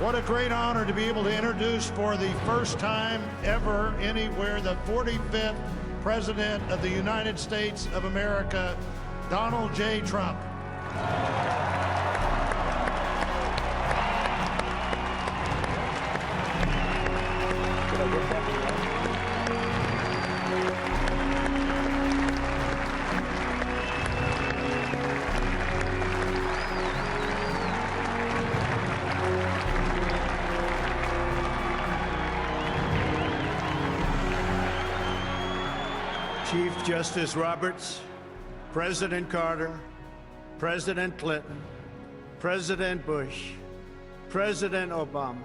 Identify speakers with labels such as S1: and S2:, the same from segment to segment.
S1: What a great honor to be able to introduce for the first time ever anywhere the 45th President of the United States of America, Donald J. Trump.
S2: Chief Justice Roberts, President Carter, President Clinton, President Bush, President Obama,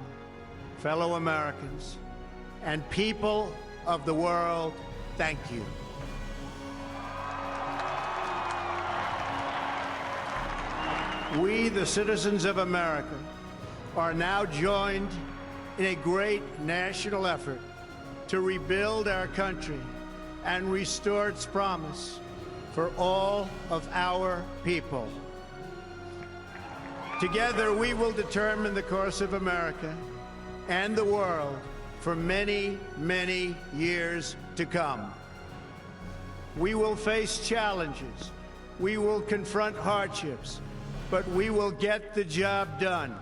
S2: fellow Americans, and people of the world, thank you. We, the citizens of America, are now joined in a great national effort to rebuild our country and restore its promise for all of our people. Together, we will determine the course of America and the world for many, many years to come. We will face challenges. We will confront hardships, but we will get the job done.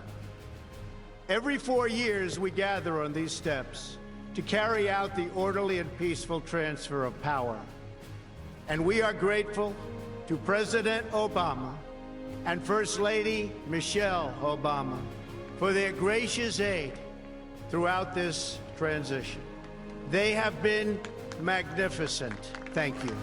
S2: Every 4 years, we gather on these steps to carry out the orderly and peaceful transfer of power. And we are grateful to President Obama and First Lady Michelle Obama for their gracious aid throughout this transition. They have been magnificent. Thank you.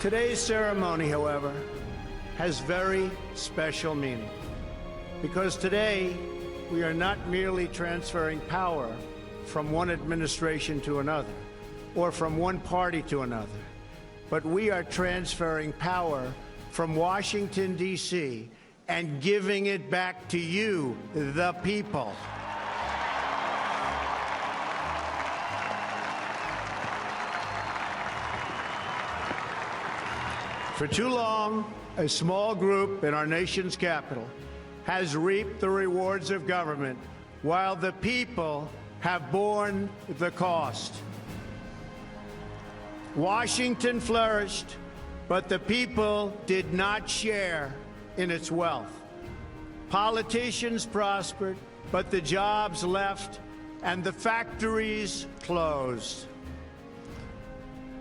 S2: Today's ceremony, however, has very special meaning, because today we are not merely transferring power from one administration to another or from one party to another, but we are transferring power from Washington, D.C. and giving it back to you, the people. For too long, a small group in our nation's capital has reaped the rewards of government while the people have borne the cost. Washington flourished, but the people did not share in its wealth. Politicians prospered, but the jobs left and the factories closed.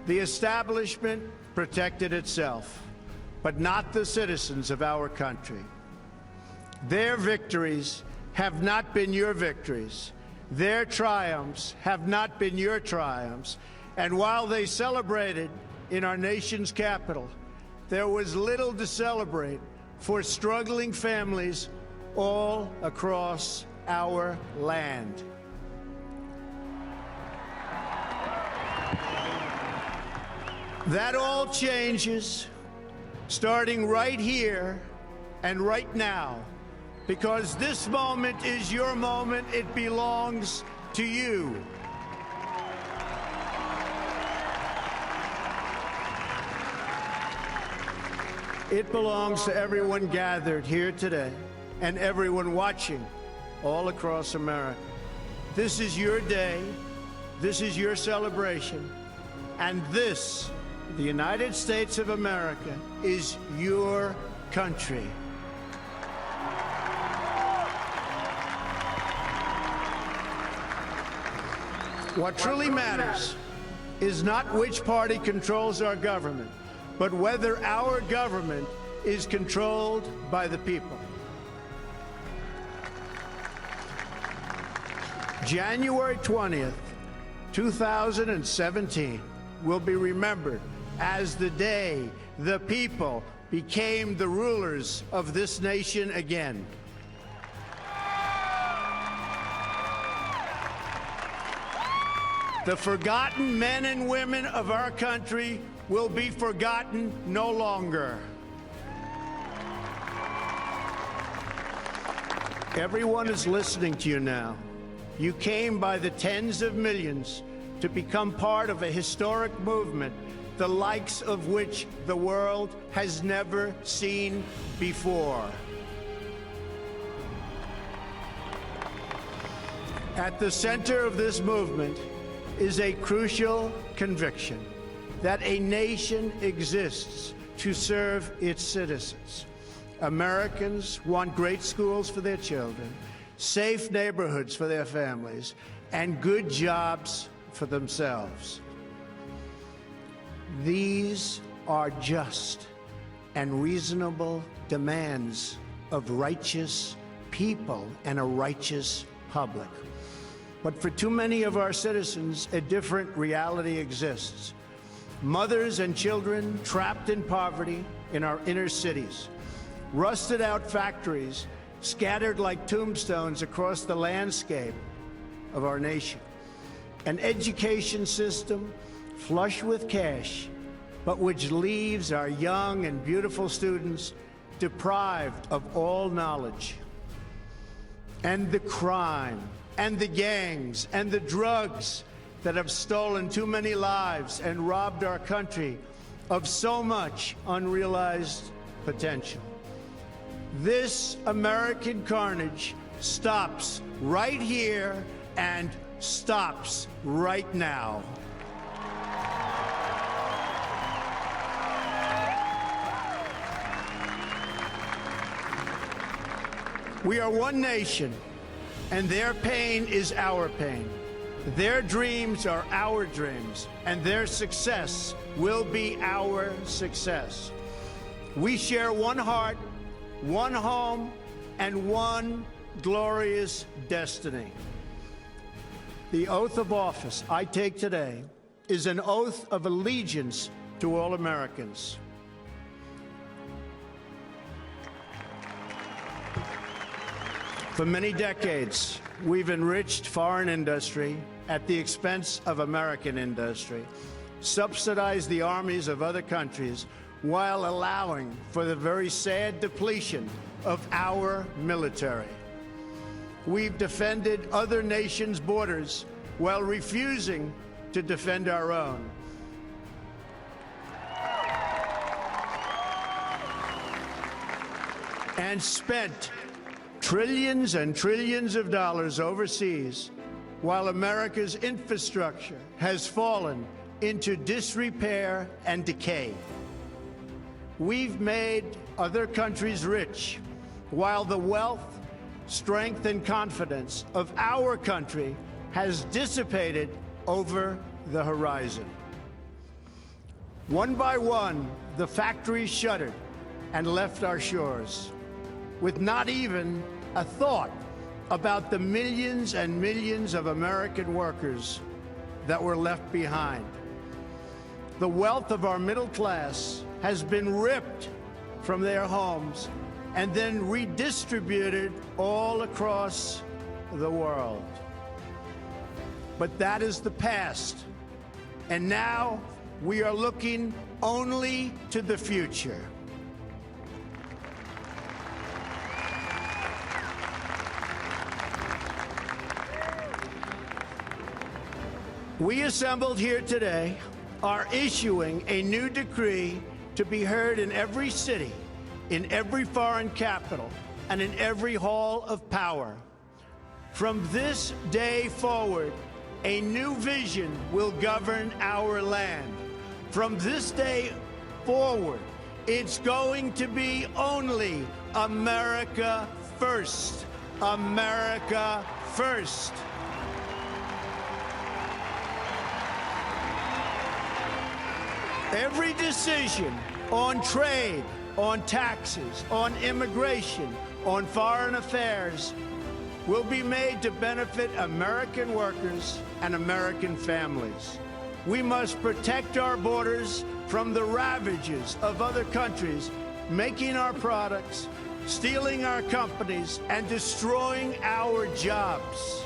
S2: The establishment protected itself, but not the citizens of our country. Their victories have not been your victories. Their triumphs have not been your triumphs. And while they celebrated in our nation's capital, there was little to celebrate for struggling families all across our land. That all changes starting right here and right now, because this moment is your moment. It belongs to you. It belongs to everyone gathered here today and everyone watching all across America. This is your day. This is your celebration. And this, the United States of America, is your country. What truly matters is not which party controls our government, but whether our government is controlled by the people. January 20th, 2017 will be remembered as the day the people became the rulers of this nation again. The forgotten men and women of our country will be forgotten no longer. Everyone is listening to you now. You came by the tens of millions to become part of a historic movement the likes of which the world has never seen before. At the center of this movement is a crucial conviction that a nation exists to serve its citizens. Americans want great schools for their children, safe neighborhoods for their families, and good jobs for themselves. These are just and reasonable demands of righteous people and a righteous public. But for too many of our citizens, a different reality exists. Mothers and children trapped in poverty in our inner cities, rusted out factories scattered like tombstones across the landscape of our nation, an education system flush with cash, but which leaves our young and beautiful students deprived of all knowledge. And the crime, and the gangs, and the drugs that have stolen too many lives and robbed our country of so much unrealized potential. This American carnage stops right here and stops right now. We are one nation, and their pain is our pain. Their dreams are our dreams, and their success will be our success. We share one heart, one home, and one glorious destiny. The oath of office I take today is an oath of allegiance to all Americans. For many decades, we've enriched foreign industry at the expense of American industry, subsidized the armies of other countries while allowing for the very sad depletion of our military. We've defended other nations' borders while refusing to defend our own. And spent trillions and trillions of dollars overseas while America's infrastructure has fallen into disrepair and decay. We've made other countries rich while the wealth, strength, and confidence of our country has dissipated over the horizon. One by one, the factories shuttered and left our shores, with not even a thought about the millions and millions of American workers that were left behind. The wealth of our middle class has been ripped from their homes and then redistributed all across the world. But that is the past, and now we are looking only to the future. We assembled here today are issuing a new decree to be heard in every city, in every foreign capital, and in every hall of power. From this day forward, a new vision will govern our land. From this day forward, it's going to be only America first. America first. Every decision on trade, on taxes, on immigration, on foreign affairs will be made to benefit American workers and American families. We must protect our borders from the ravages of other countries, making our products, stealing our companies, and destroying our jobs.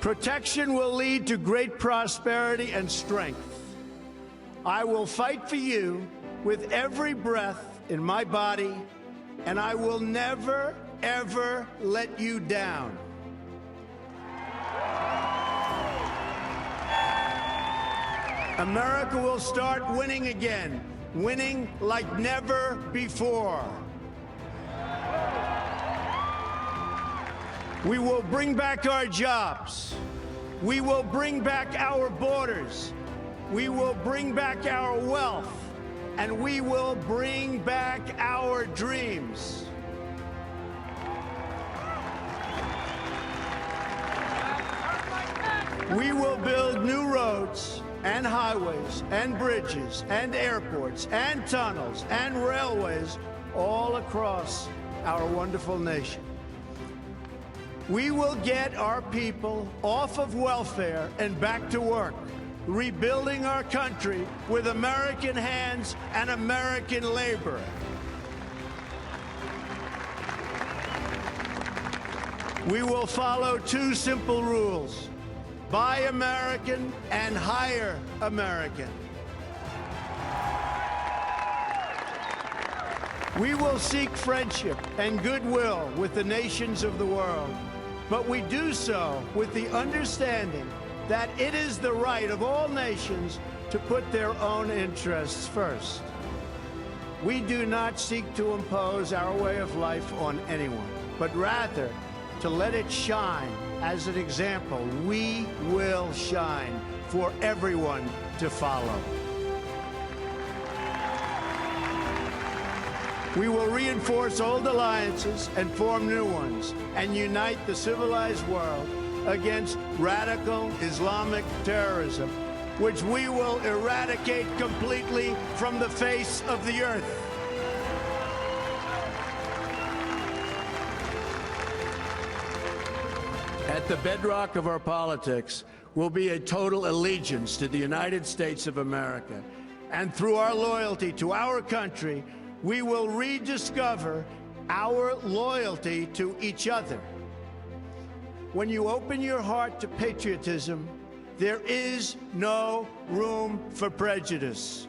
S2: Protection will lead to great prosperity and strength. I will fight for you with every breath in my body, and I will never, ever let you down. America will start winning again, winning like never before. We will bring back our jobs. We will bring back our borders. We will bring back our wealth. And we will bring back our dreams. We will build new roads and highways and bridges and airports and tunnels and railways all across our wonderful nation. We will get our people off of welfare and back to work, rebuilding our country with American hands and American labor. We will follow two simple rules: buy American and hire American. We will seek friendship and goodwill with the nations of the world, but we do so with the understanding that it is the right of all nations to put their own interests first. We do not seek to impose our way of life on anyone, but rather to let it shine as an example. We will shine for everyone to follow. We will reinforce old alliances and form new ones and unite the civilized world against radical Islamic terrorism, which we will eradicate completely from the face of the earth. At the bedrock of our politics will be a total allegiance to the United States of America. And through our loyalty to our country, we will rediscover our loyalty to each other. When you open your heart to patriotism, there is no room for prejudice.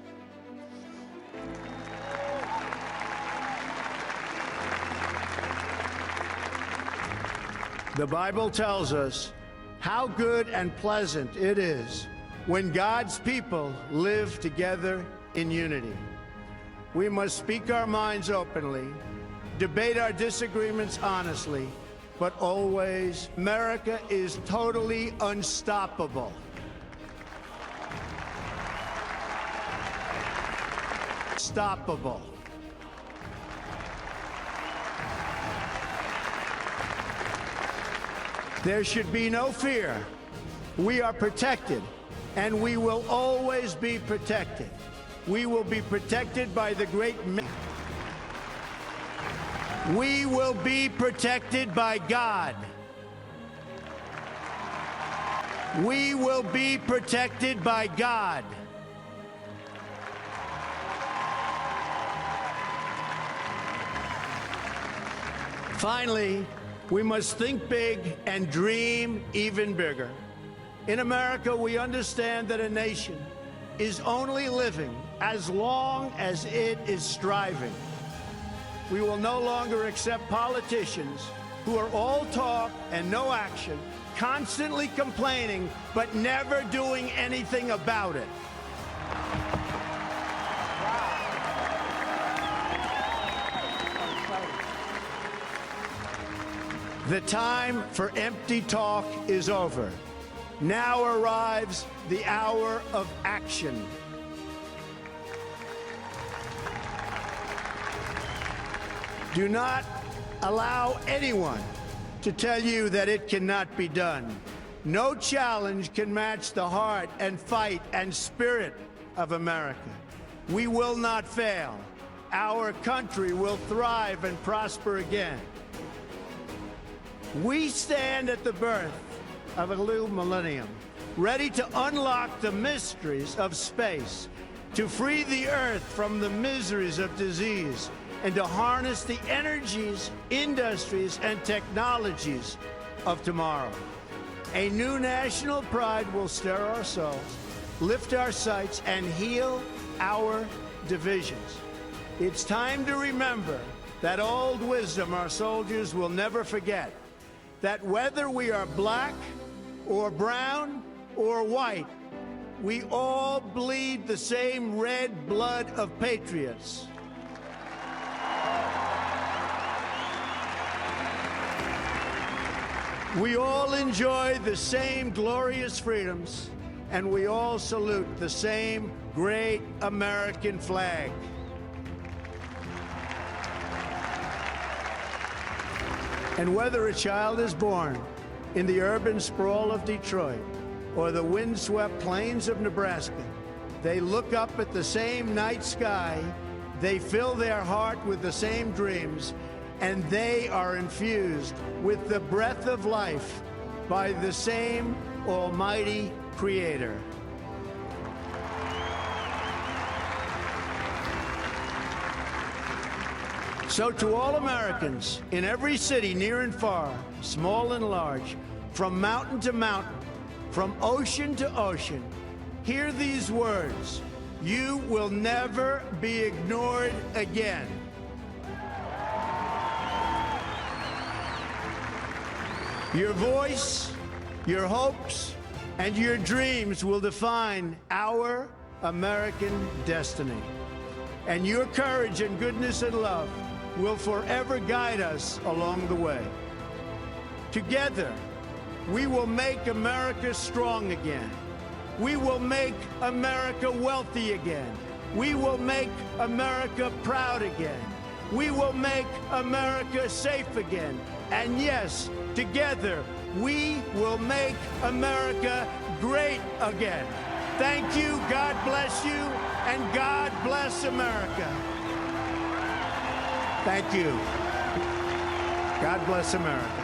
S2: The Bible tells us how good and pleasant it is when God's people live together in unity. We must speak our minds openly, debate our disagreements honestly, but always, America is totally unstoppable. Stoppable. There should be no fear. We are protected, and we will always be protected. We will be protected by the great men. We will be protected by God. We will be protected by God. Finally, we must think big and dream even bigger. In America, we understand that a nation is only living as long as it is striving. We will no longer accept politicians who are all talk and no action, constantly complaining, but never doing anything about it. The time for empty talk is over. Now arrives the hour of action. Do not allow anyone to tell you that it cannot be done. No challenge can match the heart and fight and spirit of America. We will not fail. Our country will thrive and prosper again. We stand at the birth of a new millennium, ready to unlock the mysteries of space, to free the earth from the miseries of disease, and to harness the energies, industries, and technologies of tomorrow. A new national pride will stir our souls, lift our sights, and heal our divisions. It's time to remember that old wisdom our soldiers will never forget, that whether we are black or brown or white, we all bleed the same red blood of patriots. We all enjoy the same glorious freedoms, and we all salute the same great American flag. And whether a child is born in the urban sprawl of Detroit or the windswept plains of Nebraska, they look up at the same night sky, they fill their heart with the same dreams, and they are infused with the breath of life by the same almighty Creator. So to all Americans in every city, near and far, small and large, from mountain to mountain, from ocean to ocean, hear these words: you will never be ignored again. Your voice, your hopes, and your dreams will define our American destiny. And your courage and goodness and love will forever guide us along the way. Together, we will make America strong again. We will make America wealthy again. We will make America proud again. We will make America safe again. And yes, together, we will make America great again. Thank you, God bless you, and God bless America. Thank you. God bless America.